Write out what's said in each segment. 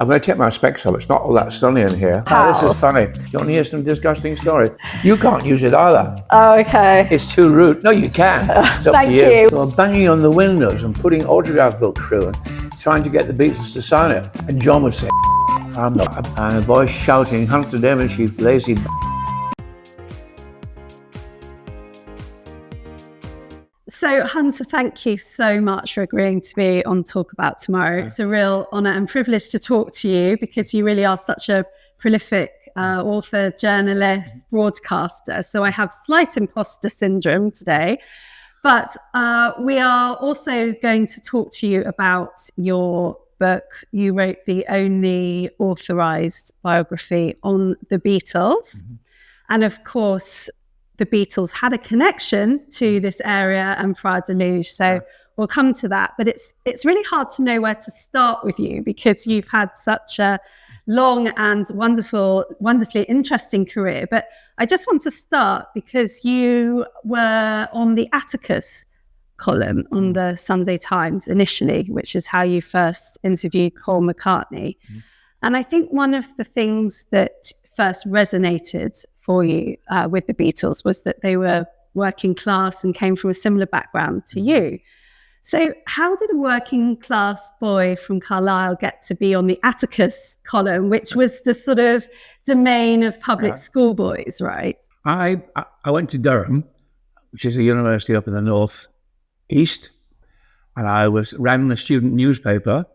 I'm going to take my specs off. It's not all that sunny in here. How? Oh, this is funny. Do you want to hear some disgusting stories? You can't use it either. Oh, okay. It's too rude. No, you can. It's up Thank to you. you. So I'm banging on the windows and putting autograph books through and trying to get the Beatles to sign it. And John would say, I'm not. And a voice shouting, Hunter Davies, you lazy So, Hunter, thank you so much for agreeing to be on Talk About Tomorrow. It's a real honour and privilege to talk to you because you really are such a prolific author, journalist, broadcaster. So I have slight imposter syndrome today. But we are also going to talk to you about your book. You wrote the only authorised biography on the Beatles. Mm-hmm. And of course, the Beatles had a connection to this area and Praia da Luz. So we'll come to that. But it's really hard to know where to start with you because you've had such a long and wonderfully interesting career. But I just want to start because you were on the Atticus column on the Sunday Times initially, which is how you first interviewed Paul McCartney. Mm-hmm. And I think one of the things that first resonated for you with the Beatles was that they were working class and came from a similar background to you. So how did a working class boy from Carlisle get to be on the Atticus column, which was the sort of domain of public schoolboys, right? I went to Durham, which is a university up in the north east, and I ran the student newspaper.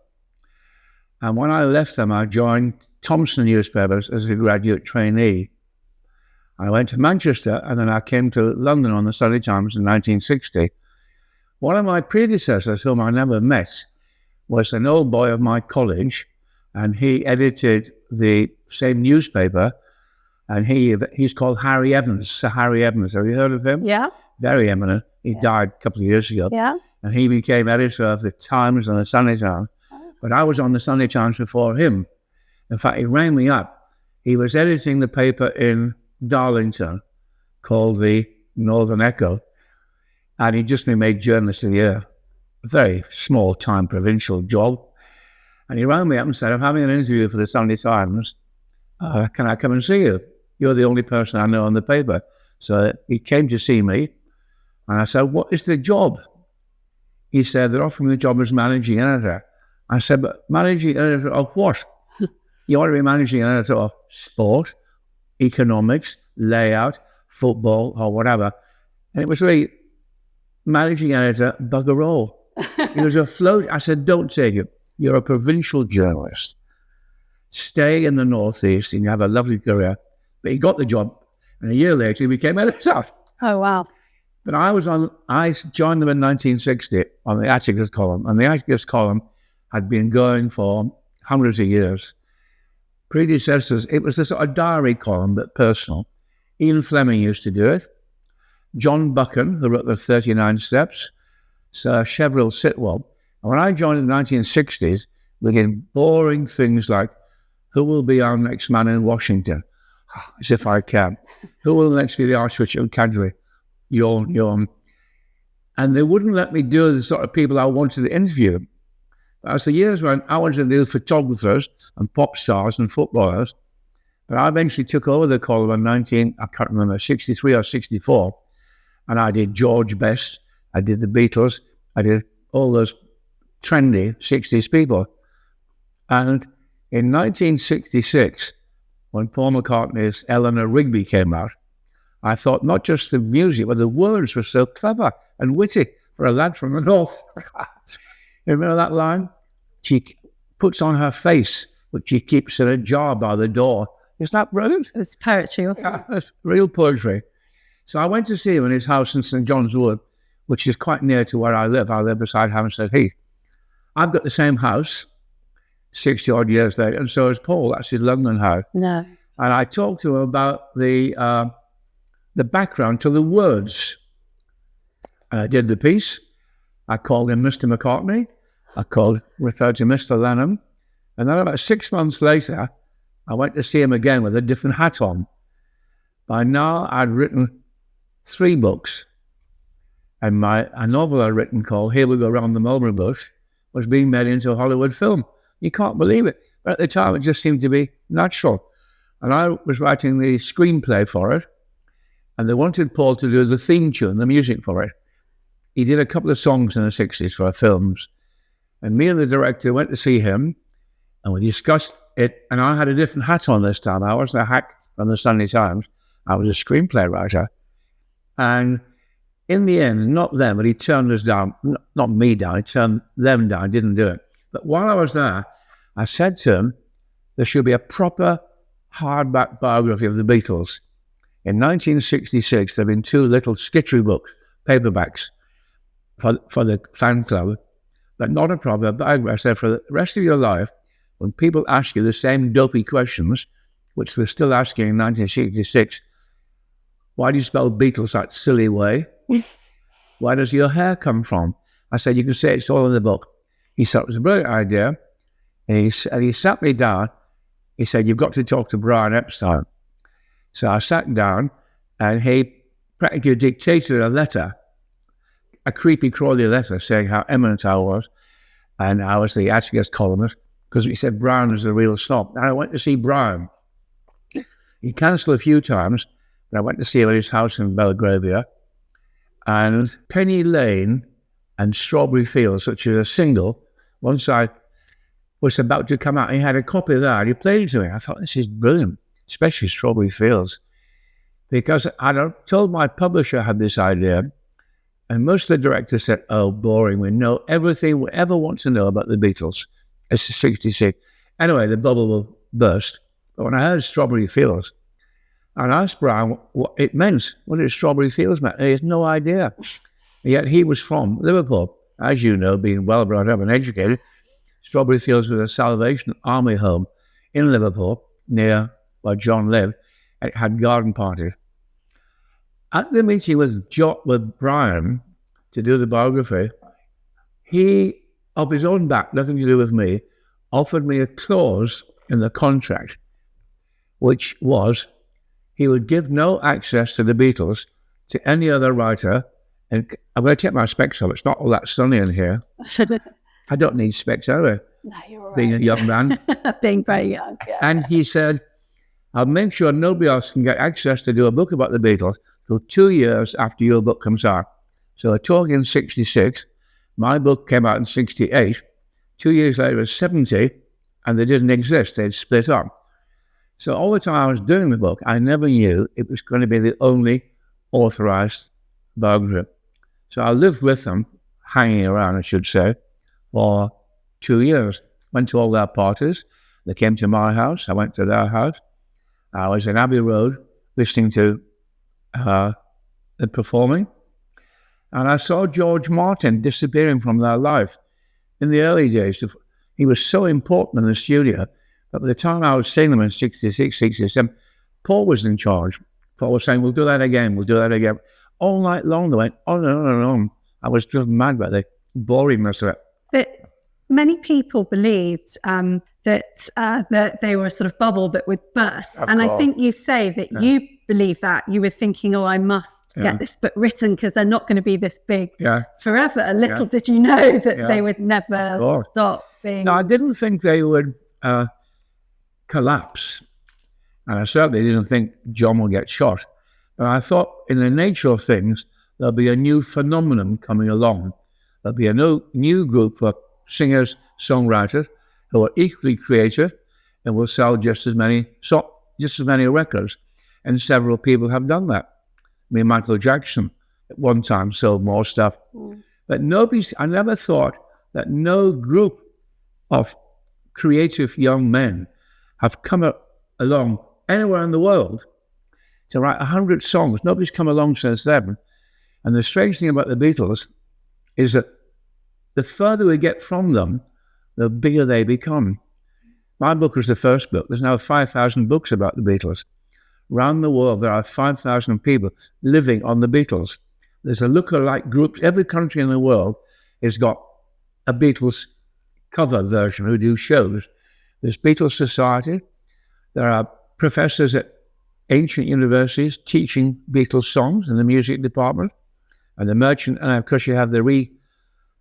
And when I left them, I joined Thomson newspapers as a graduate trainee. I went to Manchester, and then I came to London on the Sunday Times in 1960. One of my predecessors, whom I never met, was an old boy of my college, and he edited the same newspaper, and he's called Harry Evans. Sir Harry Evans, have you heard of him? Yeah. Very eminent. He died a couple of years ago. Yeah. And he became editor of the Times and the Sunday Times. But I was on the Sunday Times before him. In fact, he rang me up. He was editing the paper in Darlington called the Northern Echo, and he'd just been made Journalist of the Year, a very small time provincial job. And he rang me up and said, I'm having an interview for the Sunday Times. Can I come and see you? You're the only person I know on the paper. So he came to see me, and I said, what is the job? He said, they're offering the job as managing editor. I said, but managing editor of what? You want to be managing editor of sport, economics, layout, football, or whatever. And it was really managing editor, bugger all. He was afloat. I said, don't take it. You're a provincial journalist. Stay in the northeast and you have a lovely career. But he got the job, and a year later he became editor. Oh, wow. But I joined them in 1960 on the Atticus column, and the Atticus column had been going for hundreds of years. Predecessors, it was a sort of diary column, but personal. Ian Fleming used to do it. John Buchan, who wrote the 39 Steps, Sir Cheveril Sitwell. And when I joined in the 1960s, we began boring things like, who will be our next man in Washington? As if I can. Who will next be the Archbishop of Canterbury? Yawn. And they wouldn't let me do the sort of people I wanted to interview. As the years went, I wanted to do photographers and pop stars and footballers. But I eventually took over the column in 63 or 64. And I did George Best, I did the Beatles, I did all those trendy 60s people. And in 1966, when Paul McCartney's Eleanor Rigby came out, I thought not just the music, but the words were so clever and witty for a lad from the north. You remember that line? She puts on her face, which she keeps in a jar by the door. Isn't that brilliant? It's poetry. Yeah, it's real poetry. So I went to see him in his house in St. John's Wood, which is quite near to where I live. I live beside Hampstead Heath. I've got the same house 60 odd years later, and so has Paul. That's his London house. No. And I talked to him about the background to the words. And I did the piece. I called him Mr. McCartney. I referred to Mr. Lennon. And then about 6 months later, I went to see him again with a different hat on. By now, I'd written 3 books. And a novel I'd written called Here We Go Round the Mulberry Bush was being made into a Hollywood film. You can't believe it. But at the time, it just seemed to be natural. And I was writing the screenplay for it, and they wanted Paul to do the theme tune, the music for it. He did a couple of songs in the 60s for films. And me and the director went to see him, and we discussed it. And I had a different hat on this time. I wasn't a hack from the Sunday Times. I was a screenplay writer. And in the end, not them, but he turned us down. Not me down, he turned them down, didn't do it. But while I was there, I said to him, there should be a proper hardback biography of the Beatles. In 1966, there have been 2 little skittery books, paperbacks, for the fan club, but not a proper biography. I said, for the rest of your life, when people ask you the same dopey questions, which we're still asking in 1966, why do you spell Beatles that silly way? Where does your hair come from? I said, you can say it's all in the book. He said it was a brilliant idea. And he sat me down. He said, you've got to talk to Brian Epstein. So I sat down, and he practically dictated a letter, a creepy crawly letter saying how eminent I was, and I was the Atticus columnist, because he said Brian was the real snob. And I went to see Brian. He cancelled a few times, but I went to see him at his house in Belgravia. And Penny Lane and Strawberry Fields, which is a single, one side was about to come out. He had a copy of that. He played it to me. I thought, this is brilliant, especially Strawberry Fields, because I told my publisher I had this idea, and most of the directors said, oh, boring. We know everything we ever want to know about the Beatles. It's 66. Anyway, the bubble will burst. But when I heard Strawberry Fields, and I asked Brian what it meant, what did Strawberry Fields mean? He had no idea. Yet he was from Liverpool. As you know, being well brought up and educated, Strawberry Fields was a Salvation Army home in Liverpool, near where John lived. It had garden parties. At the meeting with Brian to do the biography, he, of his own back, nothing to do with me, offered me a clause in the contract, which was he would give no access to the Beatles to any other writer. And I'm going to take my specs off. It's not all that sunny in here. I don't need specs anyway. No, you're all right. Being a young man. Being very young, yeah. And he said, I'll make sure nobody else can get access to do a book about the Beatles till 2 years after your book comes out. So we're talking in 66. My book came out in 68. 2 years later, it was 70, and they didn't exist. They'd split up. So all the time I was doing the book, I never knew it was going to be the only authorised biography. So I lived with them, hanging around, I should say, for 2 years. Went to all their parties. They came to my house. I went to their house. I was in Abbey Road listening to them performing. And I saw George Martin disappearing from their life. In the early days, he was so important in the studio that by the time I was seeing them in 66, 67, Paul was in charge. Paul was saying, we'll do that again, we'll do that again. All night long, they went on and on and on. I was driven mad by the boringness of it. But many people believed that they were a sort of bubble that would burst. And I think you say that you believe that. You were thinking, oh, I must get this book written because they're not going to be this big forever. Little did you know that they would never stop being... No, I didn't think they would collapse. And I certainly didn't think John would get shot. But I thought in the nature of things, there'll be a new phenomenon coming along. There'll be a new group of singers, songwriters who are equally creative and will sell just as many records. And several people have done that. I mean, Michael Jackson at one time sold more stuff. But I never thought that no group of creative young men have come along anywhere in the world to write 100 songs. Nobody's come along since then. And the strange thing about the Beatles is that the further we get from them, the bigger they become. My book was the first book. There's now 5,000 books about the Beatles. Around the world, there are 5,000 people living on the Beatles. There's a lookalike group. Every country in the world has got a Beatles cover version who do shows. There's Beatles Society. There are professors at ancient universities teaching Beatles songs in the music department. And the merchant, and of course you have the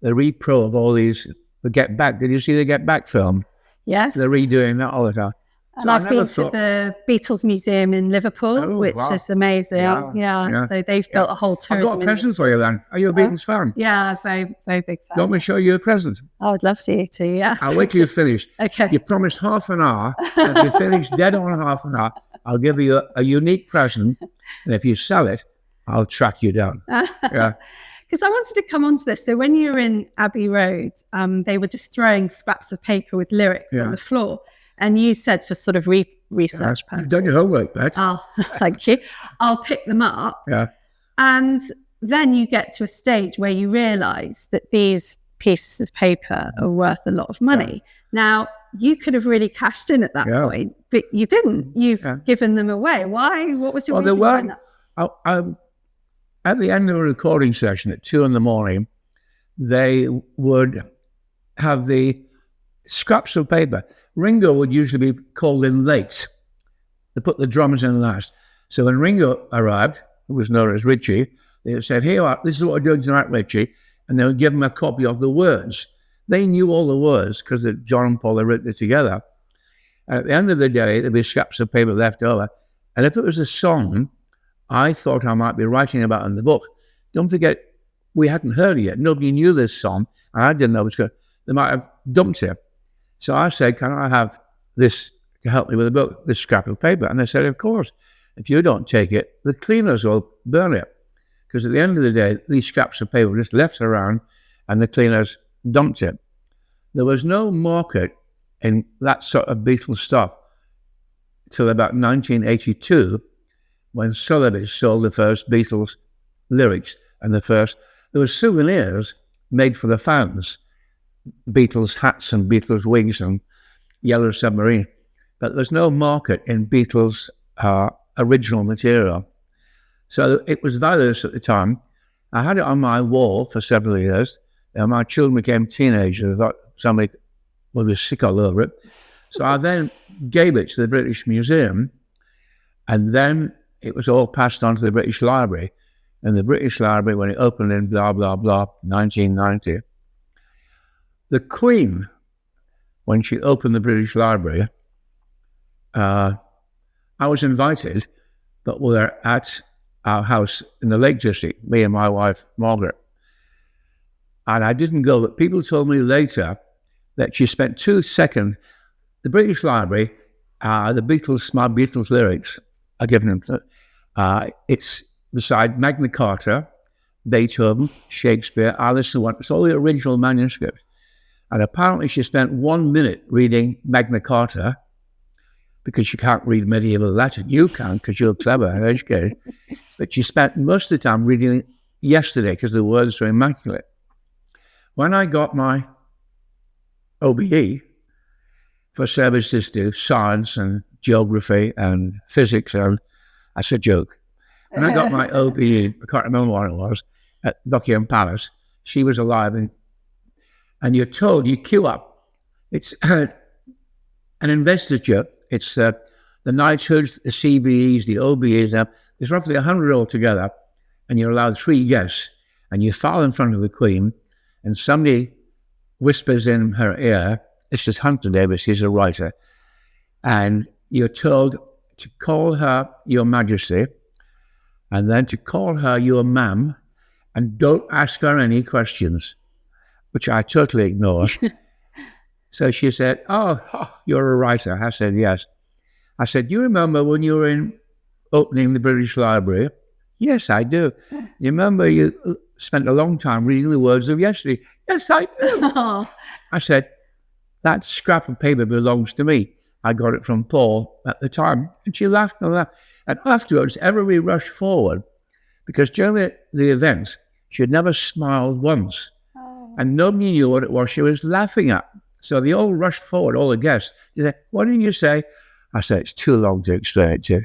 repro of all these, the Get Back. Did you see the Get Back film? Yes. They're redoing that all the time. And So I've been to the Beatles Museum in Liverpool, which is amazing. Yeah. So they've built a whole tourism I've got a present for you then. Are you a Beatles fan? Yeah, very, very big fan. Do you want me to show you a present? I would love to, yes. I'll wait till you're finished. Okay. You promised half an hour. And if you finish dead on half an hour, I'll give you a unique present. And if you sell it, I'll track you down. Yeah. Because I wanted to come on to this. So when you were in Abbey Road, they were just throwing scraps of paper with lyrics on the floor. And you said for sort of research purposes. You've done your homework, Bet. Oh, thank you. I'll pick them up. Yeah. And then you get to a stage where you realise that these pieces of paper are worth a lot of money. Yeah. Now, you could have really cashed in at that point, but you didn't. You've given them away. Why? What was your reason behind that? At the end of a recording session at 2 a.m, they would have the scraps of paper. Ringo would usually be called in late. They put the drums in last. So when Ringo arrived, who was known as Richie, they said, "Here, this is what we're doing tonight, Richie." And they would give him a copy of the words. They knew all the words because John and Paul had written it together. And at the end of the day, there'd be scraps of paper left over. And if it was a song I thought I might be writing about in the book, don't forget, we hadn't heard it yet. Nobody knew this song, and I didn't know it was good. They might have dumped it. So I said, "Can I have this to help me with the book, this scrap of paper?" And they said, "Of course. If you don't take it, the cleaners will burn it." Because at the end of the day, these scraps of paper were just left around and the cleaners dumped it. There was no market in that sort of Beatles stuff till about 1982, when Sotheby's sold the first Beatles lyrics and there were souvenirs made for the fans. Beatles hats and Beatles wigs and Yellow Submarine. But there's no market in Beatles original material. So it was valueless at the time. I had it on my wall for several years. My children became teenagers. I thought somebody would be sick all over it. So I then gave it to the British Museum, and then it was all passed on to the British Library. And the British Library, when it opened in blah, blah, blah, 1990, the Queen, when she opened the British Library, I was invited, but we were at our house in the Lake District, me and my wife, Margaret. And I didn't go, but people told me later that she spent 2 seconds. The British Library, the Beatles, my Beatles lyrics are given them. It's beside Magna Carta, Beethoven, Shakespeare, Alice in Wonderland. It's all the original manuscripts. And apparently she spent 1 minute reading Magna Carta, because she can't read medieval Latin. You can, because you're clever and educated. But she spent most of the time reading it yesterday because the words are immaculate. When I got my OBE for services to science and geography and physics, and that's a joke. When I got my OBE, I can't remember what it was, at Buckingham Palace, she was alive, and you're told, you queue up. It's an investiture. It's the knighthoods, the CBEs, the OBEs. There's roughly 100 altogether, and you're allowed 3 guests. And you file in front of the Queen, and somebody whispers in her ear, this is Hunter Davies, he's a writer, and you're told to call her Your Majesty, and then to call her Your Ma'am, and don't ask her any questions, which I totally ignored. So she said, oh, you're a writer. I said, yes. I said, do you remember when you were opening the British Library? Yes, I do. You remember you spent a long time reading the words of yesterday? Yes, I do. Oh. I said, that scrap of paper belongs to me. I got it from Paul at the time. And she laughed and laughed. And afterwards, everybody rushed forward, because during the event, she had never smiled once. Oh. And nobody knew what it was she was laughing at. So they all rushed forward, all the guests. They said, what did you say? I said, it's too long to explain it to you.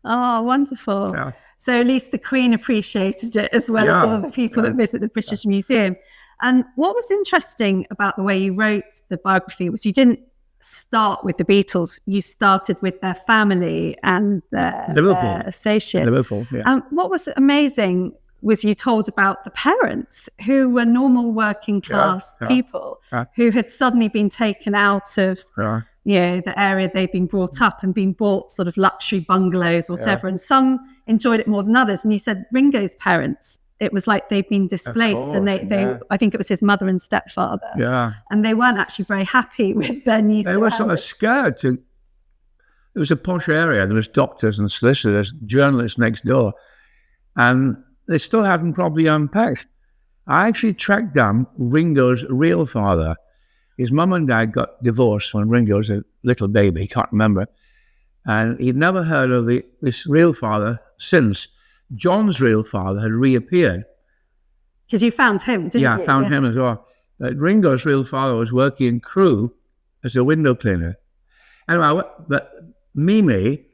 Oh, wonderful. Yeah. So at least the Queen appreciated it, as well as all the people that visit the British Museum. And what was interesting about the way you wrote the biography was you didn't start with the Beatles. You started with their family and their associates. Liverpool, yeah. And what was amazing was you told about the parents who were normal working class people who had suddenly been taken out of the area they'd been brought up and been bought sort of luxury bungalows or whatever, and some enjoyed it more than others. And you said Ringo's parents, it was like they'd been displaced, and they I think it was his mother and stepfather, and they weren't actually very happy with their new They were sort of scared to. It was a posh area. There was doctors and solicitors, journalists next door, and they still haven't properly unpacked. I actually tracked down Ringo's real father. His mum and dad got divorced when Ringo was a little baby, can't remember. And he'd never heard of this real father since. John's real father had reappeared. Because you found him, didn't you? Yeah, I found him as well. But Ringo's real father was working in Crewe as a window cleaner. Anyway, but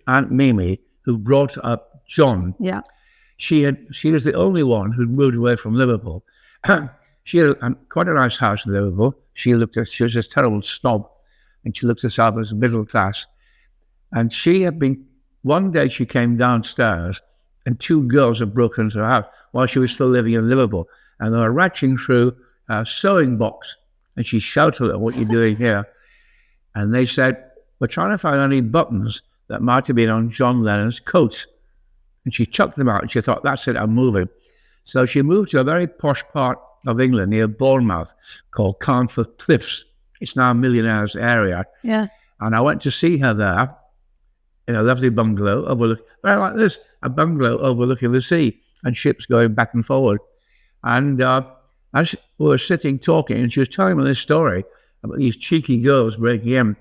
Aunt Mimi, who brought up John, she was the only one who'd moved away from Liverpool. She had quite a nice house in Liverpool. She was this terrible snob, and she looked herself as middle class. And one day she came downstairs, and two girls had broken into her house while she was still living in Liverpool. And they were ratcheting through a sewing box, and she shouted at what you're doing here. And they said, we're trying to find any buttons that might have been on John Lennon's coat. And she chucked them out, and she thought, that's it, I'm moving. So she moved to a very posh part of England near Bournemouth called Carnforth Cliffs. It's now a millionaire's area. Yeah. And I went to see her there in a lovely bungalow very like this, a bungalow overlooking the sea and ships going back and forward. And as we were sitting talking, and she was telling me this story about these cheeky girls breaking in,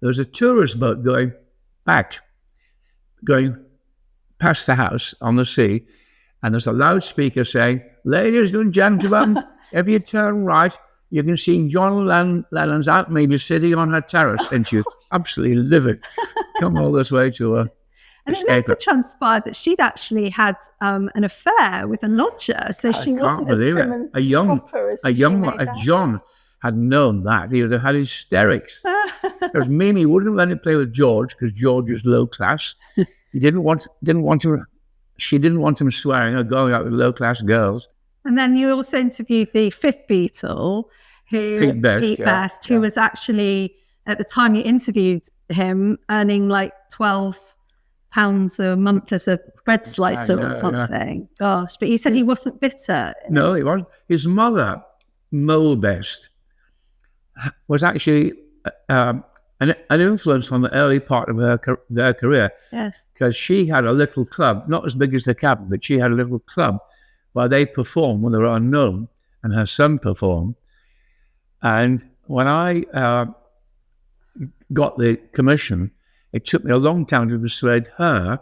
there was a tourist boat going past the house on the sea, and there's a loudspeaker saying, ladies and gentlemen, if you turn right, you can see John Lennon's Aunt Mimi sitting on her terrace, and she was absolutely livid. Come all this way to her. And it later transpired that she'd actually had an affair with a lodger, so she wasn't as prim and proper as John had known that. He would have had hysterics. Because Mimi wouldn't let him play with George because George was low class. She didn't want him swearing or going out with low class girls. And then you also interviewed the fifth Beatle, Pete Best, who was actually, at the time you interviewed him, earning like £12 a month as a bread slicer or something. Yeah. Gosh, but he said he wasn't bitter. No, he wasn't. His mother, Mo Best, was actually an influence on the early part of their career. Yes. Because she had a little club, not as big as the Cabin, but she had a little club where they performed when they were unknown, and her son performed. And when I got the commission, it took me a long time to persuade her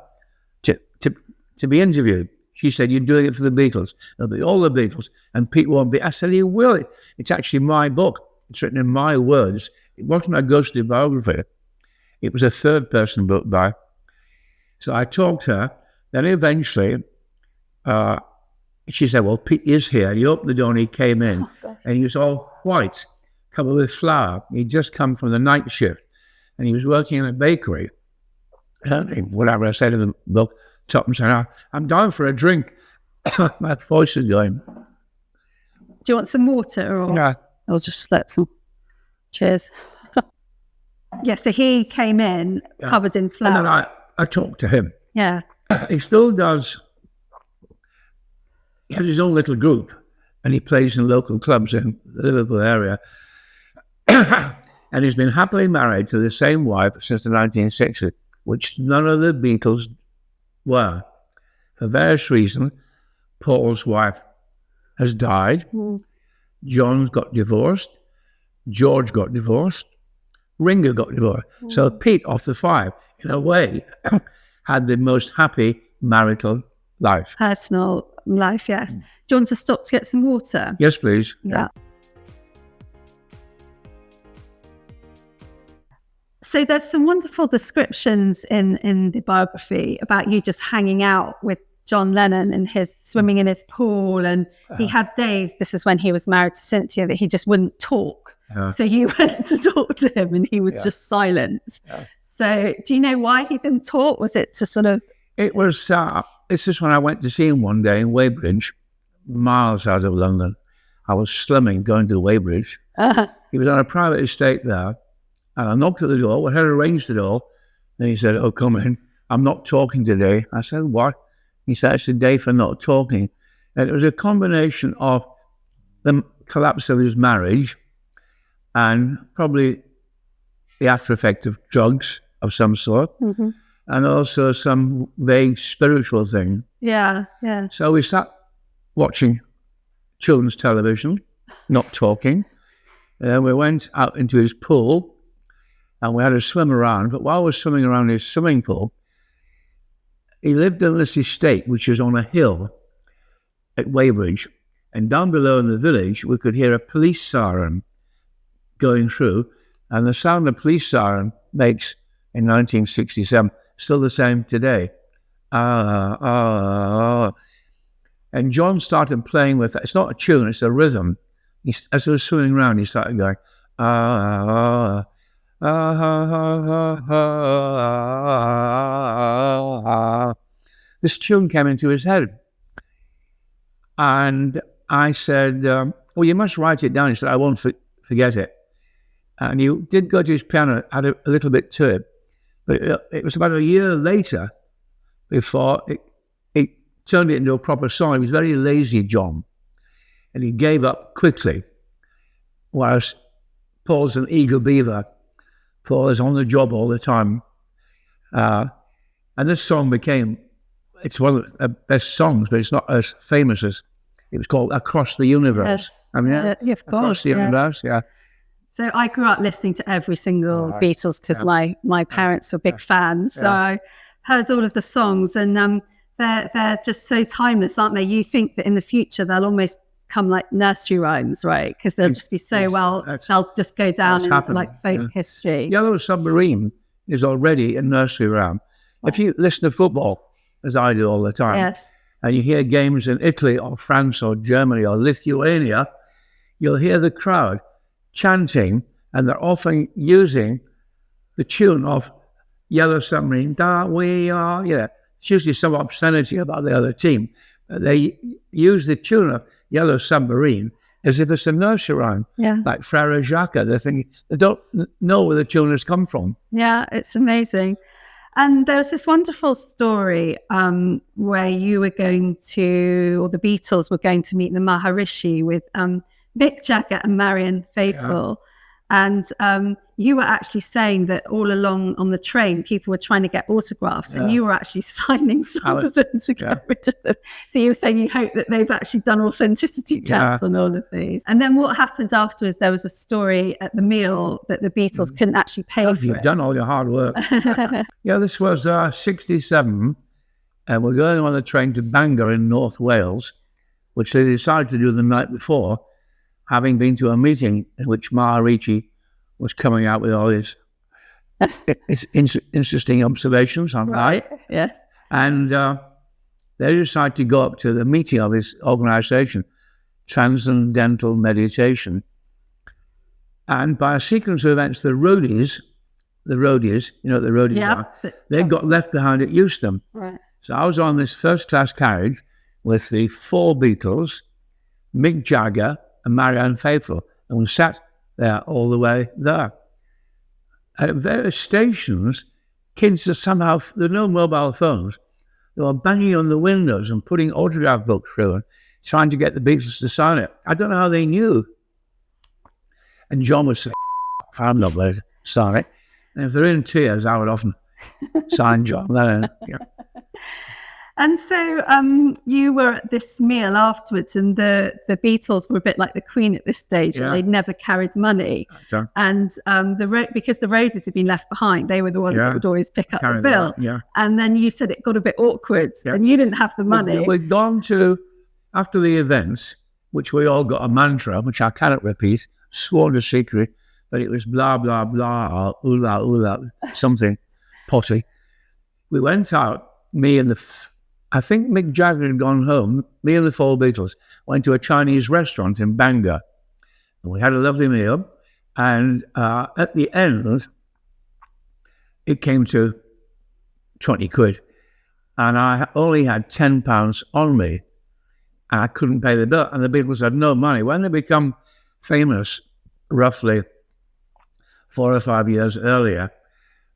to be interviewed. She said, you're doing it for the Beatles. It'll be all the Beatles, and Pete won't be. I said, he will. It's actually my book. It's written in my words. It wasn't a ghostly biography. It was a third-person book by. So I talked to her. Then eventually, she said, well, Pete is here. He opened the door and he came in, and he was all white, covered with flour. He'd just come from the night shift, and he was working in a bakery. Whatever I said in the book, top and said, I'm down for a drink. My voice is going. Do you want some water? Or yeah. I'll just let some. Cheers. Yeah, so he came in covered in flour. And then I talked to him. Yeah. He still does. He has his own little group, and he plays in local clubs in the Liverpool area. And he's been happily married to the same wife since the 1960s, which none of the Beatles were. For various reasons, Paul's wife has died. John got divorced. George got divorced. Ringo got divorced. So Pete, off the five, in a way, had the most happy marital life. Personal life, yes. Do you want to stop to get some water? Yes, please. Yeah. So there's some wonderful descriptions in the biography about you just hanging out with John Lennon and his swimming in his pool, and he had days, this is when he was married to Cynthia, that he just wouldn't talk. So you went to talk to him and he was just silent. So do you know why he didn't talk? Was it to sort of... It was, this is when I went to see him one day in Weybridge, miles out of London. I was slumming going to Weybridge. He was on a private estate there, and I knocked at the door. We had arranged the door, and he said, "Oh, come in. I'm not talking today." I said, "What?" He said, "It's a day for not talking." And it was a combination of the collapse of his marriage and probably the after effect of drugs of some sort, and also some vague spiritual thing. Yeah. So we sat watching children's television, not talking. And then we went out into his pool and we had a swim around. But while we were swimming around his swimming pool, he lived in this estate, which is on a hill at Weybridge. And down below in the village, we could hear a police siren going through. And the sound a police siren makes in 1967, still the same today. And John started playing with that. It's not a tune, it's a rhythm. As he was swimming around, he started going, This tune came into his head. And I said, well, you must write it down. He said, I won't forget it. And he did go to his piano, had a little bit to it. But it was about a year later before it turned it into a proper song. He was very lazy, John, and he gave up quickly, whereas Paul's an eager beaver. Paul is on the job all the time. And this song it's one of the best songs, but it's not as famous as, it was called Across the Universe. Yes. I mean, Of course, Across the Universe, yeah. So I grew up listening to every single Beatles because my parents were big fans. So I heard all of the songs, and they're just so timeless, aren't they? You think that in the future they'll almost come like nursery rhymes, right? Because they'll just be so they'll just go down in like folk history. Yellow Submarine is already a nursery rhyme. If you listen to football, as I do all the time, and you hear games in Italy or France or Germany or Lithuania, you'll hear the crowd chanting, and they're often using the tune of Yellow Submarine, da we are, it's usually some obscenity about the other team. They use the tune of Yellow Submarine as if it's a nursery rhyme, like Frere Jacques. They don't know where the tune has come from. Yeah, it's amazing. And there was this wonderful story where you were going to, or the Beatles were going to meet the Maharishi with Mick Jagger and Marianne Faithfull. And you were actually saying that all along on the train, people were trying to get autographs, and you were actually signing some of them to get rid of them. So you were saying you hope that they've actually done authenticity tests on all of these. And then what happened afterwards, there was a story at the meal that the Beatles couldn't actually pay for You've done all your hard work. This was 67, and we're going on the train to Bangor in North Wales, which they decided to do the night before, having been to a meeting in which Maharishi was coming out with all his interesting observations on life. Yes. And they decided to go up to the meeting of his organisation, Transcendental Meditation. And by a sequence of events, the roadies, you know what the roadies are, they got left behind at Euston. Right. So I was on this first-class carriage with the 4 Beatles, Mick Jagger, and Marianne Faithfull, and we sat there all the way there. At various stations, kids are somehow, there are no mobile phones, they were banging on the windows and putting autograph books through and trying to get the Beatles to sign it. I don't know how they knew. And John would say, I'm not going to sign it. And if they're in tears, I would often sign John. And so you were at this meal afterwards, and the Beatles were a bit like the Queen at this stage. Yeah. They'd never carried money. Sure. And because the roadies had been left behind, they were the ones that would always pick up the bill. And then you said it got a bit awkward, and you didn't have the money. We'd gone to, after the events, which we all got a mantra, which I cannot repeat, sworn to secret, but it was blah, blah, blah, or oola, oola, something potty. We went out, me and I think Mick Jagger had gone home. Me and the 4 Beatles went to a Chinese restaurant in Bangor. And we had a lovely meal. And at the end, it came to 20 quid. and I only had £10 on me, and I couldn't pay the bill. And the Beatles had no money. When they become famous, roughly 4 or 5 years earlier,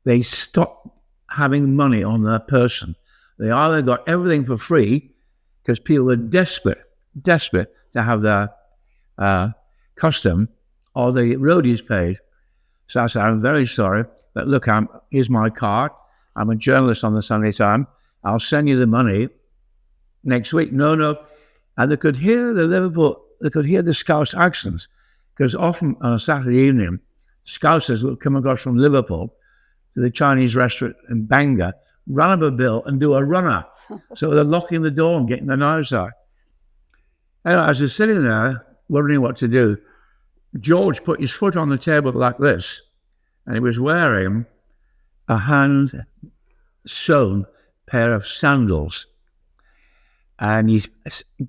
they stopped having money on their person. They either got everything for free because people were desperate to have their costume, or the roadies paid. So I said, I'm very sorry, but look, here's my card. I'm a journalist on the Sunday Times. I'll send you the money next week. No. And they could hear the Scouse accents, because often on a Saturday evening, Scousers would come across from Liverpool to the Chinese restaurant in Bangor, run up a bill and do a runner. So they're locking the door and getting their knives out. And as I was sitting there wondering what to do, George put his foot on the table like this, and he was wearing a hand-sewn pair of sandals. And he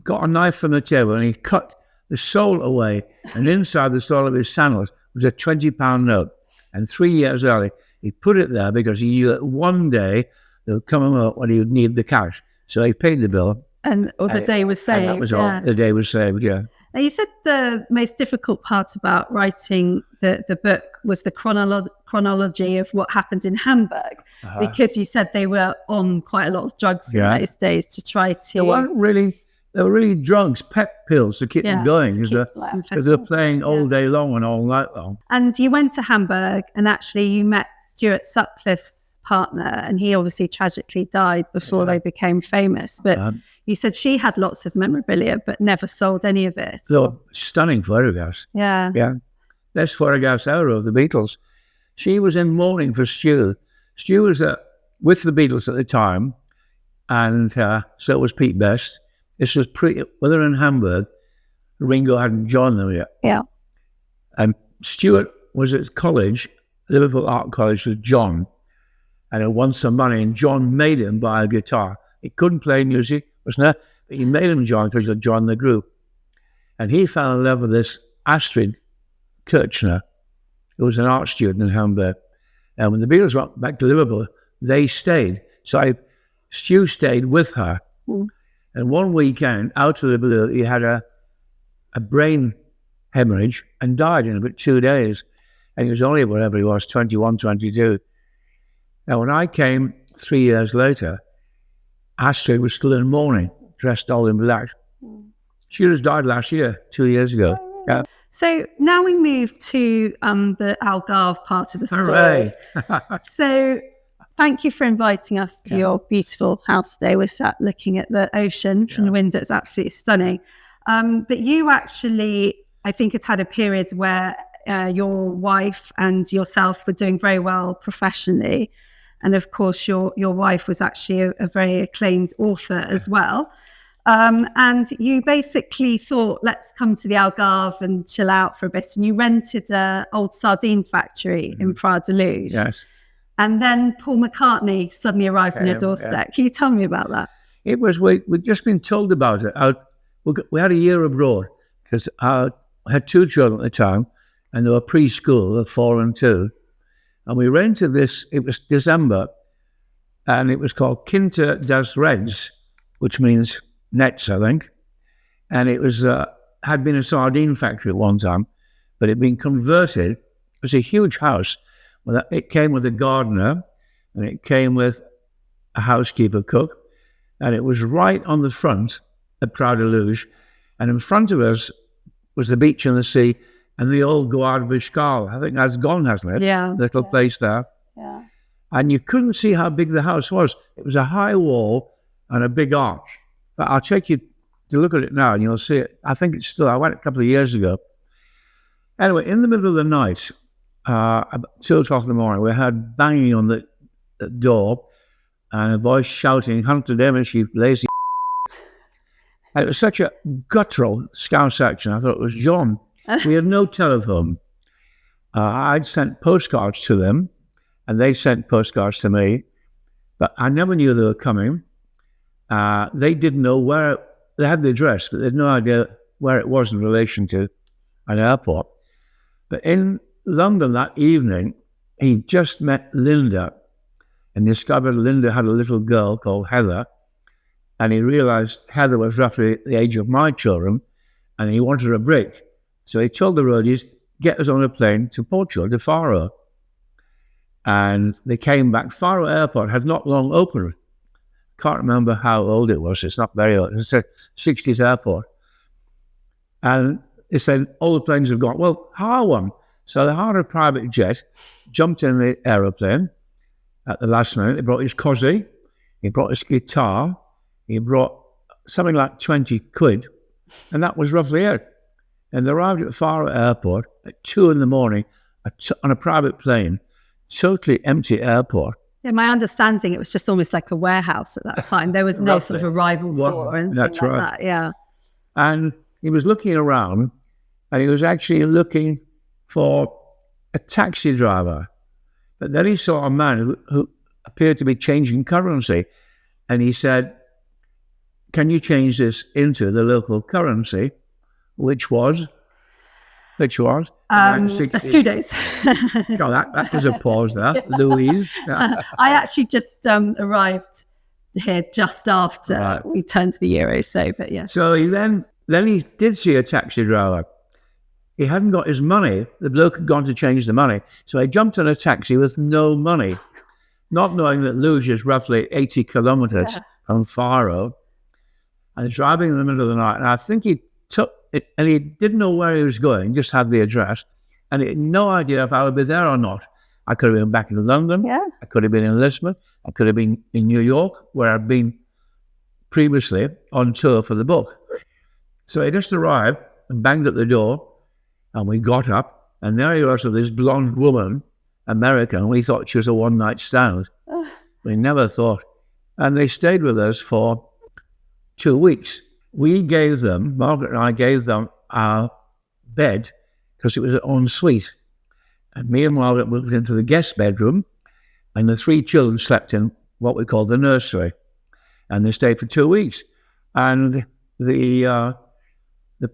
got a knife from the table and he cut the sole away, and inside the sole of his sandals was a £20 note. And 3 years earlier, he put it there because he knew that one day there would come a moment when he would need the cash. So he paid the bill. And the day was saved. And that was all. The day was saved, yeah. Now, you said the most difficult part about writing the book was the chronology of what happened in Hamburg, because you said they were on quite a lot of drugs in those days to try to... They were really drugs, pep pills to keep them going, because they're playing all day long and all night long. And you went to Hamburg, and actually you met Stuart Sutcliffe's partner, and he obviously tragically died before they became famous. But you said she had lots of memorabilia but never sold any of it. They were stunning photographs. Yeah. Best photographs ever of the Beatles. She was in mourning for Stu. Stu was with the Beatles at the time, and so was Pete Best. This was whether in Hamburg, Ringo hadn't joined them yet. Yeah. And Stuart was at college, Liverpool Art College, with John, and had won some money, and John made him buy a guitar. He couldn't play music, but he made him join because he'd joined the group. And he fell in love with this Astrid Kirchner, who was an art student in Hamburg. And when the Beatles went back to Liverpool, they stayed. So Stu stayed with her. Mm. And one weekend, out of the blue, he had a brain hemorrhage and died in about 2 days. And he was only, whatever he was, 21, 22. Now, when I came 3 years later, Astrid was still in mourning, dressed all in black. She just died last year, 2 years ago. Yeah. So now we move to the Algarve part of the story. Hooray. So thank you for inviting us to your beautiful house today. We're sat looking at the ocean from the window. It's absolutely stunning. But you actually, I think, had a period where your wife and yourself were doing very well professionally. And of course, your wife was actually a very acclaimed author as well. And you basically thought, let's come to the Algarve and chill out for a bit. And you rented an old sardine factory in Praia da Luz. Yes. And then Paul McCartnney suddenly arrived on your doorstep. Yeah. Can you tell me about that? It was, we'd just been told about it. We had a year abroad because I had 2 children at the time, and they were preschool, they're 4 and 2. And we rented this, it was December, and it was called Quinta das Redes, which means nets, I think. And it was had been a sardine factory at one time, but it had been converted. It was a huge house. It came with a gardener, and it came with a housekeeper cook, and it was right on the front at Praia da Luz. And in front of us was the beach and the sea, and the old Guarda-Viscal. I think that's gone, hasn't it? Yeah. Little place there. Yeah. And you couldn't see how big the house was. It was a high wall and a big arch. But I'll take you to look at it now, and you'll see it. I think it's still, I went a couple of years ago. Anyway, in the middle of the night, about 2 o'clock in the morning, we heard banging on the door and a voice shouting, "Hunter Davies, you lazy." And it was such a guttural Scouse action. I thought it was John. We had no telephone. I'd sent postcards to them, and they sent postcards to me, but I never knew they were coming. They didn't know where, they had the address, but they had no idea where it was in relation to an airport. But in London that evening, he just met Linda, and discovered Linda had a little girl called Heather, and he realised Heather was roughly the age of my children, and he wanted a break. So he told the roadies, get us on a plane to Portugal, to Faro. And they came back. Faro Airport had not long opened. Can't remember how old it was. It's not very old. It's a 60s airport. And they said, all the planes have gone. Well, hire one. So they hired a private jet, jumped in the aeroplane at the last minute. He brought his cosy, he brought his guitar, he brought something like 20 quid, and that was roughly it. And they arrived at Faro Airport at 2 in the morning on a private plane, totally empty airport. Yeah, my understanding, it was just almost like a warehouse at that time. There was no sort of arrival floor or anything like that. Yeah. And he was looking around, and he was actually looking for a taxi driver. But then he saw a man who appeared to be changing currency, and he said, can you change this into the local currency, which was escudos. God, that was a pause there. Yeah. Louise. I actually just arrived here just after we turned to the euro. So, but yeah. So he then he did see a taxi driver. He hadn't got his money. The bloke had gone to change the money. So he jumped on a taxi with no money, not knowing that Luz is roughly 80 kilometres from Faro, and driving in the middle of the night. And I think he took it, and he didn't know where he was going, just had the address, and he had no idea if I would be there or not. I could have been back in London. Yeah. I could have been in Lisbon. I could have been in New York, where I'd been previously on tour for the book. So he just arrived and banged at the door, and we got up, and there he was with this blonde woman, American. We thought she was a one-night stand. We never thought. And they stayed with us for 2 weeks. We gave them, Margaret and I gave them our bed because it was an ensuite. And me and Margaret moved into the guest bedroom, and the 3 children slept in what we call the nursery. And they stayed for 2 weeks. And the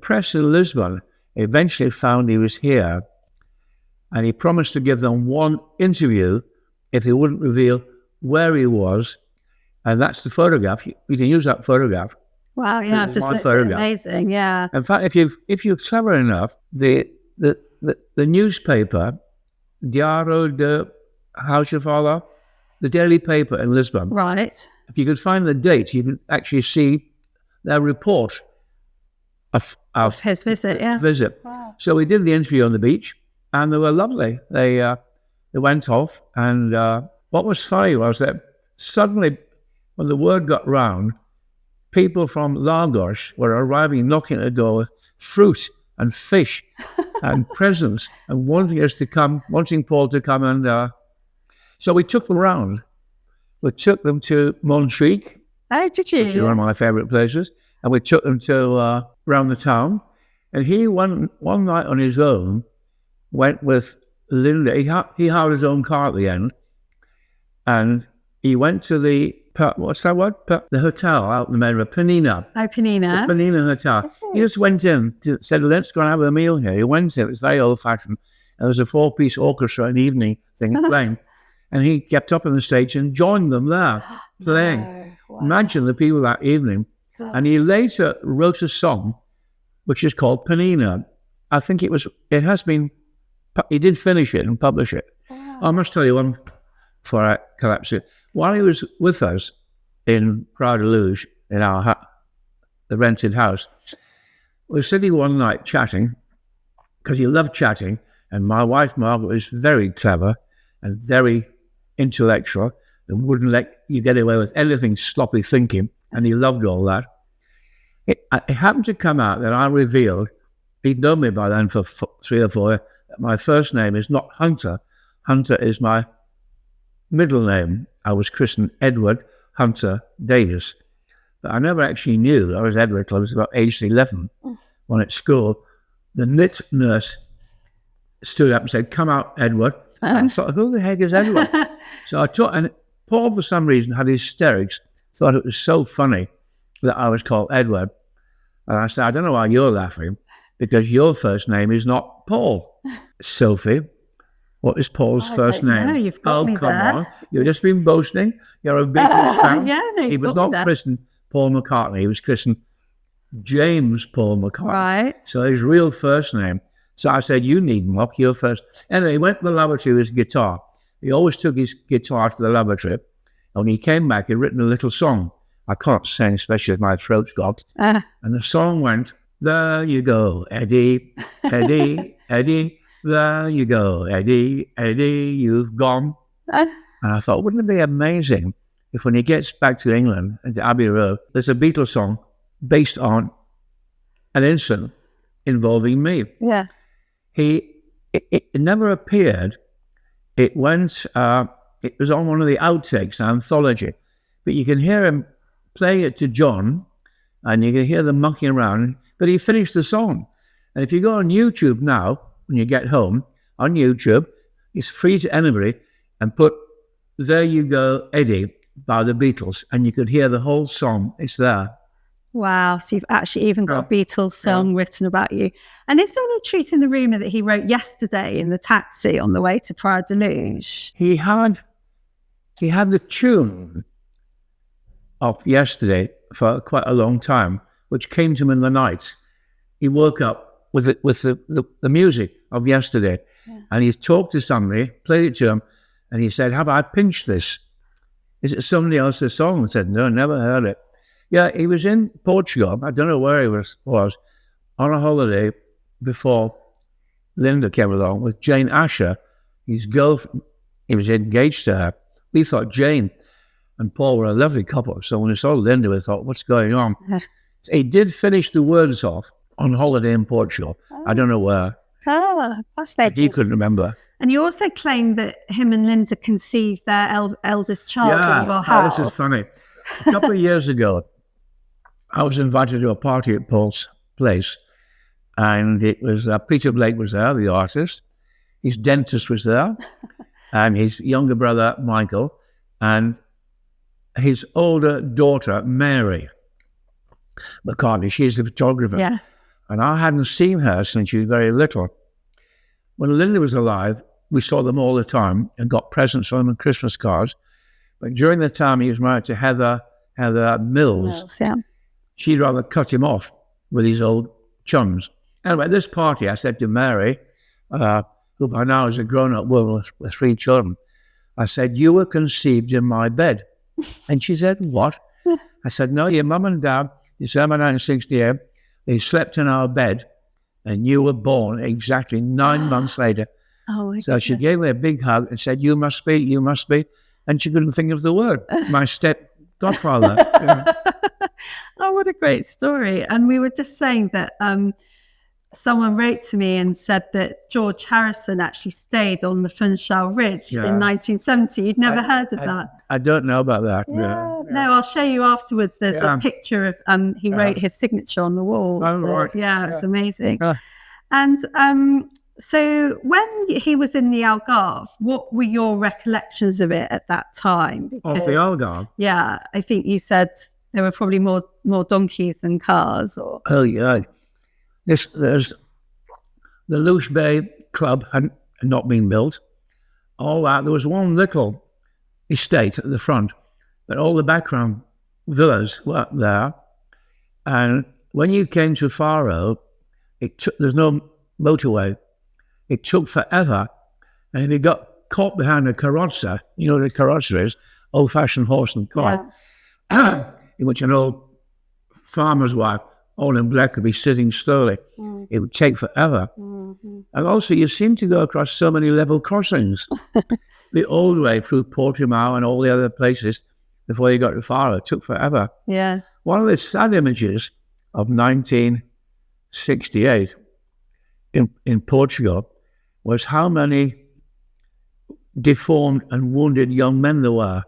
press in Lisbon eventually found he was here, and he promised to give them one interview if they wouldn't reveal where he was. And that's the photograph. You can use that photograph. Wow, yeah, it's just amazing, yeah. In fact, if you're clever enough, the newspaper, Diário de Housefala, the daily paper in Lisbon. Right. If you could find the date, you could actually see their report of his visit, yeah. Wow. So we did the interview on the beach, and they were lovely. They went off, and what was funny was that suddenly, when the word got round, people from Lagos were arriving, knocking at the door with fruit and fish and presents, and wanting Paul to come. And so we took them round. We took them to Montjuic. Oh, did you? Which is one of my favourite places. And we took them to around the town. And he, one night on his own, went with Linda. He hired his own car at the end. And he went to the, what's that word? The hotel out in the middle of Penina. Oh, Penina. The Penina Hotel. He just went in, said, let's go and have a meal here. He went in, it was very old-fashioned. There was a 4-piece orchestra an evening thing playing. And he kept up on the stage and joined them there, playing. No. Wow. Imagine the people that evening. God. And he later wrote a song, which is called Penina. I think he did finish it and publish it. Wow. I must tell you one before I collapse it. While he was with us in Praia da Luz, in the rented house, we were sitting one night chatting, because he loved chatting, and my wife Margaret was very clever and very intellectual and wouldn't let you get away with anything sloppy thinking, and he loved all that. It happened to come out that I revealed, he'd known me by then for 3 or 4 years, that my first name is not Hunter. Hunter is my middle name. I was christened Edward Hunter Davies. But I never actually knew I was Edward till I was about age 11. When at school, the knit nurse stood up and said, "Come out, Edward." And I thought, who the heck is Edward? So I took, and Paul, for some reason, had hysterics, thought it was so funny that I was called Edward. And I said, I don't know why you're laughing, because your first name is not Paul. Sophie, What is Paul's first don't name? know. You've got me come there. on. You've just been boasting. You're a Beatles fan. Yeah, no, He was not christened Paul McCartney. He was christened James Paul McCartney. Right. So his real first name. So I said, you needn't look your first. Anyway, he went to the laboratory with his guitar. He always took his guitar to the laboratory. And when he came back, he'd written a little song. I can't sing, especially as my throat's got. And the song went, there you go, Eddie, Eddie, Eddie. There you go, Eddie, Eddie, you've gone. And I thought, wouldn't it be amazing if when he gets back to England and to Abbey Road, there's a Beatles song based on an incident involving me. Yeah. It never appeared. It went, it was on one of the outtakes, an anthology. But you can hear him playing it to John, and you can hear them mucking around, but he finished the song. And if you go on YouTube now, when you get home, on YouTube, it's free to anybody, and put There You Go, Eddie, by the Beatles, and you could hear the whole song. It's there. Wow. So you've actually even got a Beatles song written about you. And is there any truth in the rumour that he wrote Yesterday in the taxi on the way to Praia da Luz? He had the tune of Yesterday for quite a long time, which came to him in the night. He woke up with the music of Yesterday, and he talked to somebody, played it to him, and he said, have I pinched this? Is it somebody else's song? I said, no, never heard it. Yeah, he was in Portugal. I don't know where he was on a holiday before Linda came along with Jane Asher, his girlfriend. He was engaged to her. We thought Jane and Paul were a lovely couple. So when we saw Linda, we thought, what's going on? He did finish the words off on holiday in Portugal. I don't know where. Fascinating. He couldn't remember. And you also claimed that him and Linda conceived their eldest child in your house. This is funny. A couple of years ago, I was invited to a party at Paul's place, and it was Peter Blake was there, the artist. His dentist was there, and his younger brother, Michael, and his older daughter, Mary McCartney. She's the photographer. Yeah. And I hadn't seen her since she was very little. When Linda was alive, we saw them all the time and got presents from them and Christmas cards. But during the time he was married to Heather Mills, she'd rather cut him off with his old chums. Anyway, at this party, I said to Mary, who by now is a grown-up woman with 3 children, I said, you were conceived in my bed. And she said, what? I said, no, your mum and dad, December 1968, they slept in our bed, and you were born exactly 9 months later. So she gave me a big hug and said, you must be. And she couldn't think of the word. My step-godfather. Oh, what a great story. And we were just saying that someone wrote to me and said that George Harrison actually stayed on the Funchal Ridge in 1970. You'd never heard of that? I don't know about that. Yeah. No, I'll show you afterwards. There's a picture of he wrote his signature on the wall. It's amazing. And so when he was in the Algarve, what were your recollections of it at that time? Of the Algarve? Yeah, I think you said there were probably more donkeys than cars. Or oh yeah, there's the Luce Bay Club had not been built. All that, there was one little estate at the front, but all the background villas were up there. And when you came to Faro, there's no motorway. It took forever. And if you got caught behind a carrozza, you know what a carrozza is, old-fashioned horse and cart, in which an old farmer's wife, all in black, could be sitting slowly. It would take forever. And also, you seem to go across so many level crossings. The old way through Portimao and all the other places before you got to Faro took forever. Yeah. One of the sad images of 1968 in Portugal was how many deformed and wounded young men there were.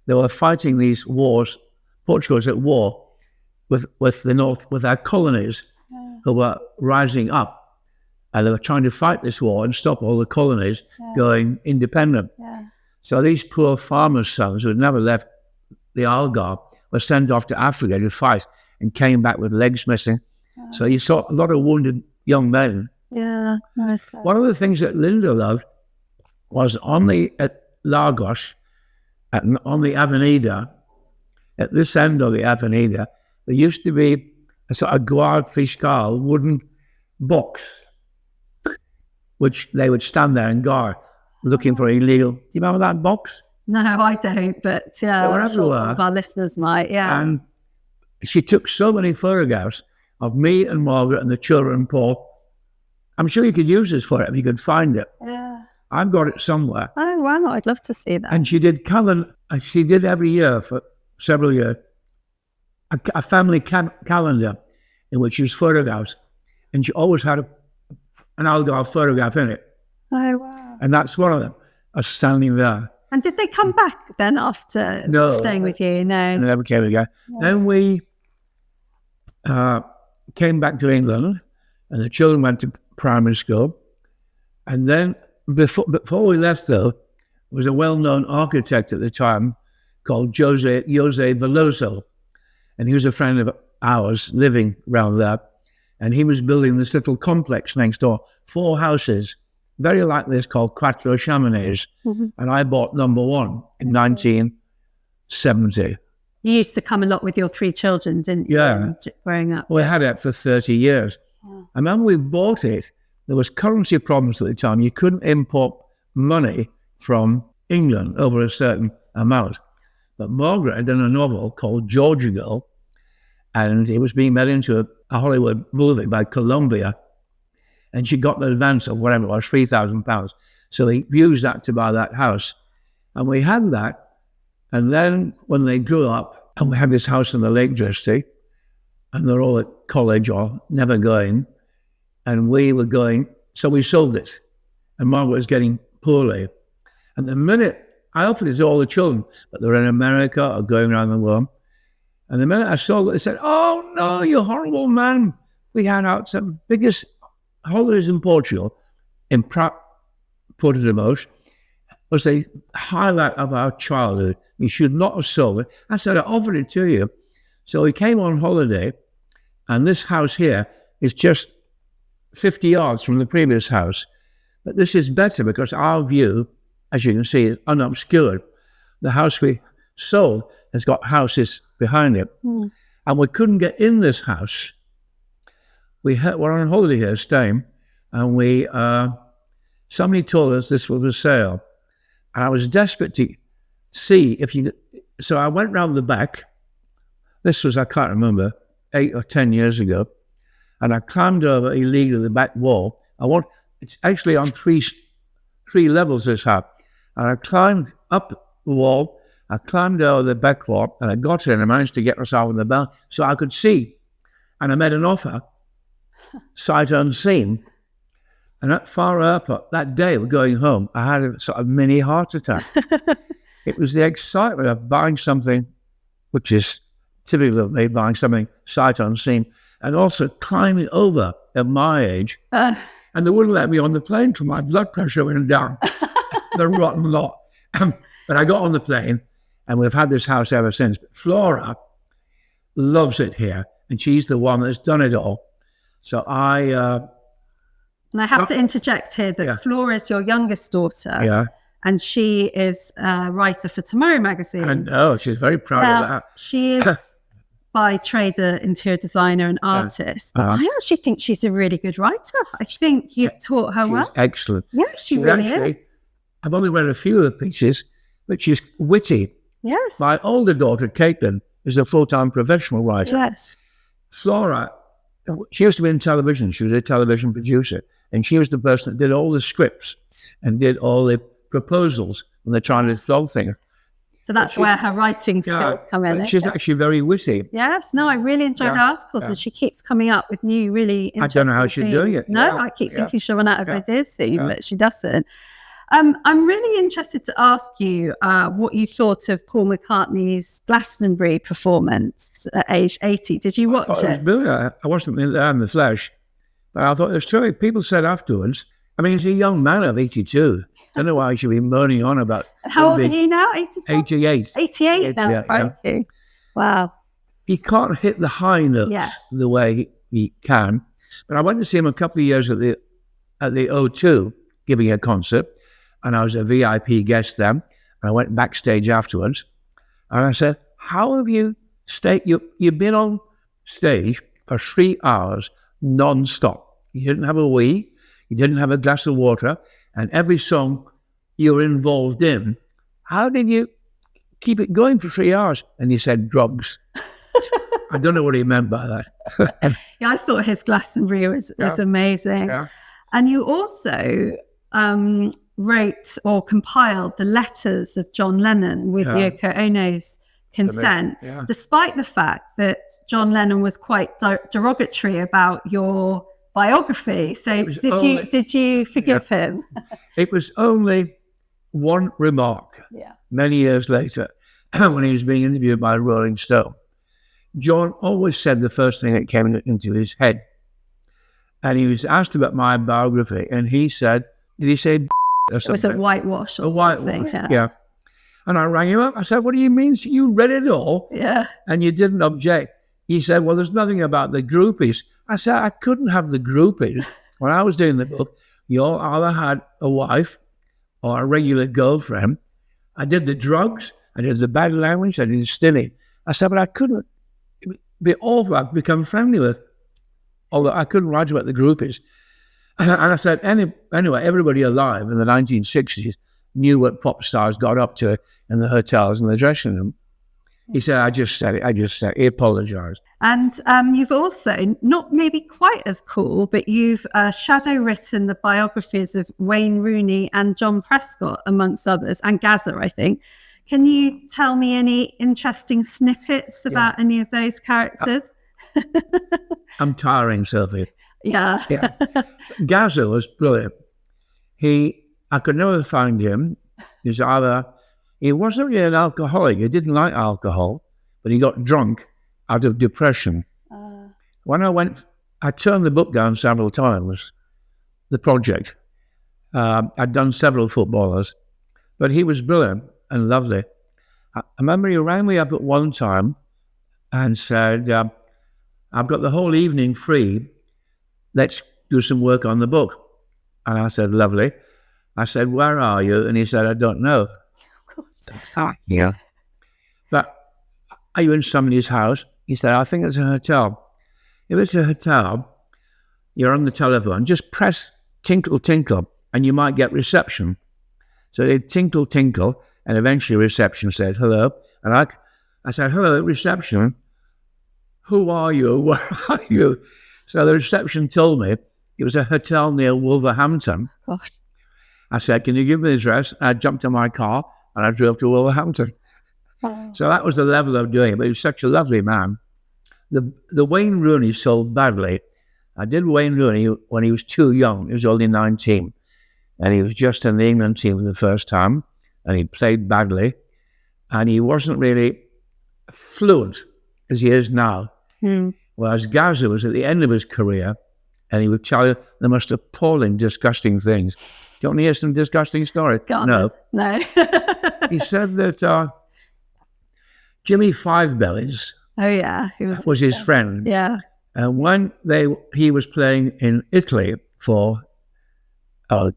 They were fighting these wars. Portugal was at war with the North, with our colonies who were rising up. And they were trying to fight this war and stop all the colonies going independent. So these poor farmers' sons who had never left the Algarve were sent off to Africa to fight and came back with legs missing. So you saw a lot of wounded young men. Yeah, nice. One of the things that Linda loved was at Lagos, on the Avenida, at this end of the Avenida, there used to be a sort of guard fiscal wooden box, which they would stand there and guard, looking for illegal. Do you remember that box? No, I don't, but yeah, I'm sure some of our listeners might, yeah. And she took so many photographs of me and Margaret and the children and Paul. I'm sure you could use this for it if you could find it. Yeah. I've got it somewhere. Oh, wow, I'd love to see that. And she did every year for several years, a family calendar in which she was photographs. And she always had an Algarve photograph in it. Oh, wow. And that's one of them, us standing there. And did they come back then after staying with you? No. They never came again. No. Then we came back to England, and the children went to primary school. And then before we left, though, there was a well-known architect at the time called Jose Veloso. And he was a friend of ours living around there. And he was building this little complex next door, 4 houses, very like this, called Quattro Chaminés. Mm-hmm. And I bought number 1 in 1970. You used to come a lot with your 3 children, didn't you? Yeah. Growing up. We had it for 30 years. Yeah. And when we bought it, there was currency problems at the time. You couldn't import money from England over a certain amount. But Margaret had done a novel called Georgia Girl, and it was being made into a Hollywood movie by Columbia. And she got an advance of whatever it was, £3,000. So we used that to buy that house. And we had that. And then when they grew up, and we had this house in the Lake District, and they're all at college or never going, and we were going, so we sold it. And Margaret was getting poorly. And the minute, I offered it to all the children, but they're in America or going around the world. And the minute I sold it, they said, "Oh no, you horrible man. We had out some biggest holidays in Portugal, in Porto de Mos, was the highlight of our childhood. You should not have sold it." I said, "I offered it to you." So we came on holiday, and this house here is just 50 yards from the previous house. But this is better because our view, as you can see, is unobscured. The house we sold has got houses behind it. Mm. And we couldn't get in this house. We're on holiday here, staying, and somebody told us this was for sale. And I was desperate to see if you could. So I went round the back. This was, I can't remember, 8 or 10 years ago. And I climbed over illegally the back wall. It's actually on three levels, this house. And I climbed up the wall. I climbed over the back wall, and I got in and managed to get myself on the bell so I could see. And I made an offer, sight unseen. And at Far Airport, that day we're going home, I had a sort of mini heart attack. It was the excitement of buying something, which is typical of me, buying something sight unseen, and also climbing over at my age. And they wouldn't let me on the plane till my blood pressure went down. The rotten lot. But I got on the plane, and we've had this house ever since. But Flora loves it here, and she's the one that's done it all. So and I have to interject here that Flora is your youngest daughter. Yeah. And she is a writer for Tomorrow magazine. I know, she's very proud of that. She is by trade an interior designer and artist. But I actually think she's a really good writer. I think you've taught her well. Excellent. Yeah, she really is. I've only read a few of the pieces, but she's witty. Yes. My older daughter, Caitlin, is a full-time professional writer. Yes. Flora, she used to be in television. She was a television producer, and she was the person that did all the scripts and did all the proposals when they're trying to flog things. So that's where her writing skills come in. She's actually very witty. Yes, no, I really enjoy her articles, and she keeps coming up with new, really interesting I don't know how she's doing it. No, I keep thinking she'll run out of ideas soon, but she doesn't. I'm really interested to ask you what you thought of Paul McCartney's Glastonbury performance at age 80. Did you watch it? It was brilliant. I wasn't there in the flesh, but I thought it was true. People said afterwards, I mean, he's a young man of 82. I don't know why he should be moaning on about. How old are you now? 88. 88 now. Yeah. Wow. He can't hit the high notes the way he can. But I went to see him a couple of years at the O2 giving a concert, and I was a VIP guest then. And I went backstage afterwards, and I said, "How have you stayed? You've been on stage for 3 hours non-stop. You didn't have a wee, you didn't have a glass of water, and every song you were involved in. How did you keep it going for 3 hours?" And he said, "Drugs." I don't know what he meant by that. Yeah, I thought his Glastonbury was amazing. Yeah. And you also wrote or compiled the letters of John Lennon with Yoko Ono's consent, despite the fact that John Lennon was quite derogatory about your biography. So did you forgive him? It was only one remark many years later when he was being interviewed by Rolling Stone. John always said the first thing that came into his head. And he was asked about my biography, and he said, did he say or something? It was a whitewash or something. Yeah. And I rang him up. I said, "What do you mean? You read it all? Yeah. And you didn't object." He said, "Well, there's nothing about the groupies." I said, "I couldn't have the groupies." When I was doing the book, you all either had a wife or a regular girlfriend. I did the drugs, I did the bad language, I did the stealing. I said, but I couldn't be awful. I'd become friendly with, although I couldn't write about the groupies. And I said, anyway, everybody alive in the 1960s knew what pop stars got up to in the hotels and the dressing room. He said, I just said it. He apologized. And you've also, not maybe quite as cool, but you've shadow written the biographies of Wayne Rooney and John Prescott, amongst others, and Gaza, I think. Can you tell me any interesting snippets about any of those characters? I'm tiring, Sophie. Yeah. Gaza was brilliant. I could never find him. He wasn't really an alcoholic. He didn't like alcohol, but he got drunk out of depression. When I turned the book down several times, the project. I'd done several footballers, but he was brilliant and lovely. I remember he rang me up at one time and said, "I've got the whole evening free. Let's do some work on the book." And I said, "Lovely." I said, "Where are you?" And he said, "I don't know." Yeah. "But are you in somebody's house?" He said, "I think it's a hotel." If it's a hotel, you're on the telephone, just press tinkle, tinkle, and you might get reception. So they tinkle, tinkle, and eventually reception said, "Hello." And I said, "Hello, reception. Who are you? Where are you?" So the reception told me it was a hotel near Wolverhampton. Gosh. I said, "Can you give me the address?" And I jumped in my car and I drove to Wolverhampton. So that was the level of doing it, but he was such a lovely man. The Wayne Rooney sold badly. I did Wayne Rooney when he was too young. He was only 19. And he was just in the England team for the first time. And he played badly. And he wasn't really fluent as he is now. Whereas Gaza was at the end of his career, and he would tell you the most appalling, disgusting things. Do you want to hear some disgusting stories? No. He said that Jimmy Five Bellies was his friend. Yeah. And when he was playing in Italy for, I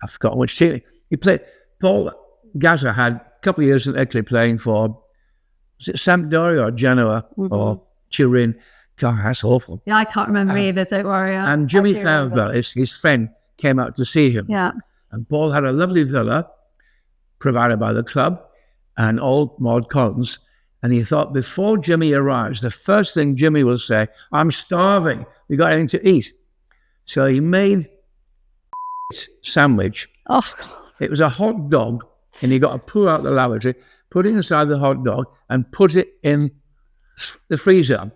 forgot which team. He played, Paul Gaza had a couple of years in Italy playing for, was it Sampdoria or Genoa or Turin? God, that's awful. Yeah, I can't remember either, don't worry. And Jimmy Fab Bellies, his friend, came out to see him. Yeah. And Paul had a lovely villa provided by the club and old Maud Collins. And he thought before Jimmy arrives, the first thing Jimmy will say, "I'm starving. We got anything to eat?" So he made sandwich. Oh. It was a hot dog, and he got to pull out the lavatory, put it inside the hot dog, and put it in the freezer.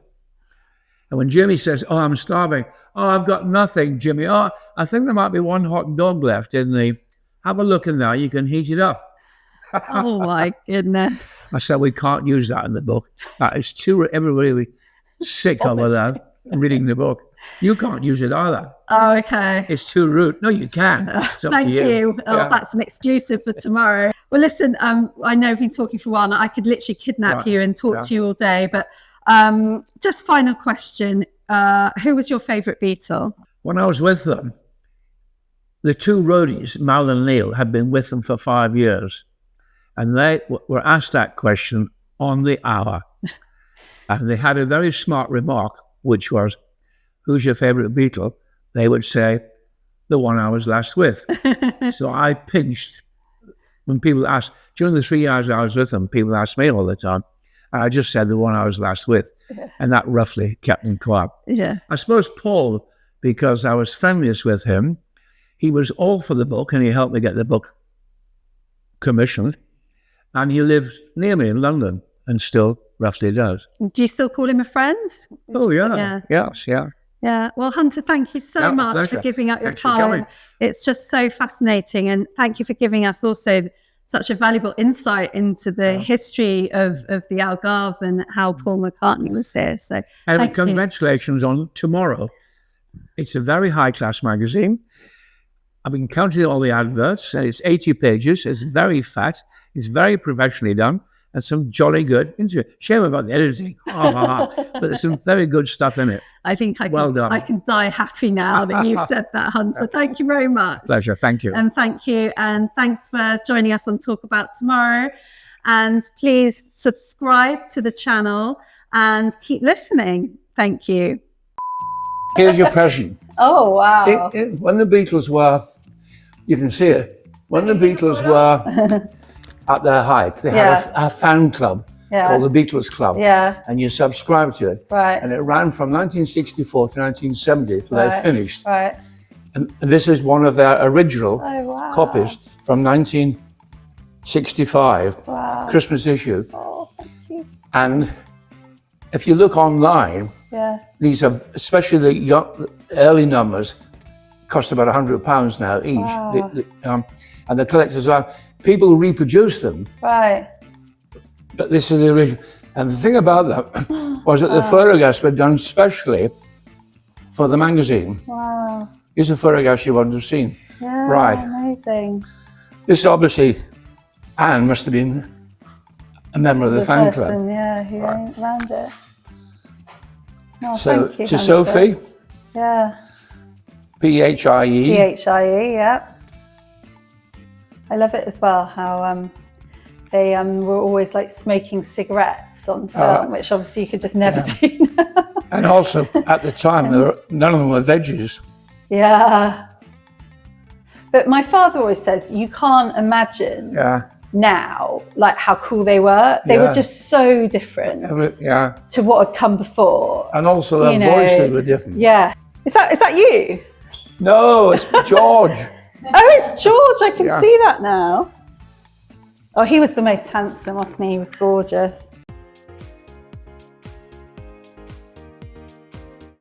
And when Jimmy says, "Oh, I'm starving," "Oh, I've got nothing, Jimmy. Oh, I think there might be one hot dog left in the, have a look in there, you can heat it up." Oh my goodness. I said, "We can't use that in the book. That is too, everybody will be sick over that reading the book. You can't use it either." Oh, okay. It's too rude. No, you can. Thank you. Oh, that's an exclusive for tomorrow. Well, listen, I know we've been talking for a while, and I could literally kidnap you and talk to you all day, but just final question. Who was your favourite Beatle? When I was with them, the two roadies, Mal and Neil, had been with them for 5 years. And they were asked that question on the hour. And they had a very smart remark, which was, who's your favourite Beatle? They would say, the one I was last with. So I pinched, when people asked, during the 3 years I was with them, people asked me all the time. And I just said the one I was last with. And that roughly kept them quiet. Yeah. I suppose Paul, because I was friendliest with him, he was all for the book and he helped me get the book commissioned. And he lived near me in London and still roughly does. Do you still call him a friend? Oh, yeah. Yes, yeah. Yeah. Well, Hunter, thank you so much pleasure. for giving up your Thanks for time. coming. It's just so fascinating. And thank you for giving us also such a valuable insight into the history of the Algarve and how Paul McCartney was here. So And congratulations on tomorrow. It's a very high-class magazine. I've been counting all the adverts, and it's 80 pages. It's very fat. It's very professionally done, and some jolly good interview. Shame about the editing, but there's some very good stuff in it. I think I can die happy now that you've said that, Hunter. Thank you very much. Pleasure. Thank you. And thank you. And thanks for joining us on Talk About Tomorrow. And please subscribe to the channel and keep listening. Thank you. Here's your present. Oh, wow. When the Beatles were, you can see it, when the Beatles were at their height, they had a fan club called the Beatles Club. Yeah. And you subscribed to it. Right. And it ran from 1964 to 1970 till they finished. Right. And this is one of their original copies from 1965, Christmas issue. Oh, thank you. And if you look online, these are, especially the early numbers, cost about £100 now each. Wow. And the collectors are, people reproduce them. Right. But this is the original. And the thing about that was that the photographs were done specially for the magazine. Wow. Here's a photograph you wouldn't have seen. Yeah, right. Amazing. This obviously, Anne must have been a member of the fan club. Yeah, who ran it. Oh, so thank you, to Hunter. Sophie. Yeah. Phie. Phie, yeah. I love it as well how they were always like smoking cigarettes on film, which obviously you could just never do now. And also at the time, none of them were veggies. Yeah. But my father always says you can't imagine now like how cool they were. They were just so different to what had come before. And also their voices were different. Yeah. Is that you? No, it's George. Oh, it's George. I can see that now. Oh, he was the most handsome, wasn't he? He was gorgeous.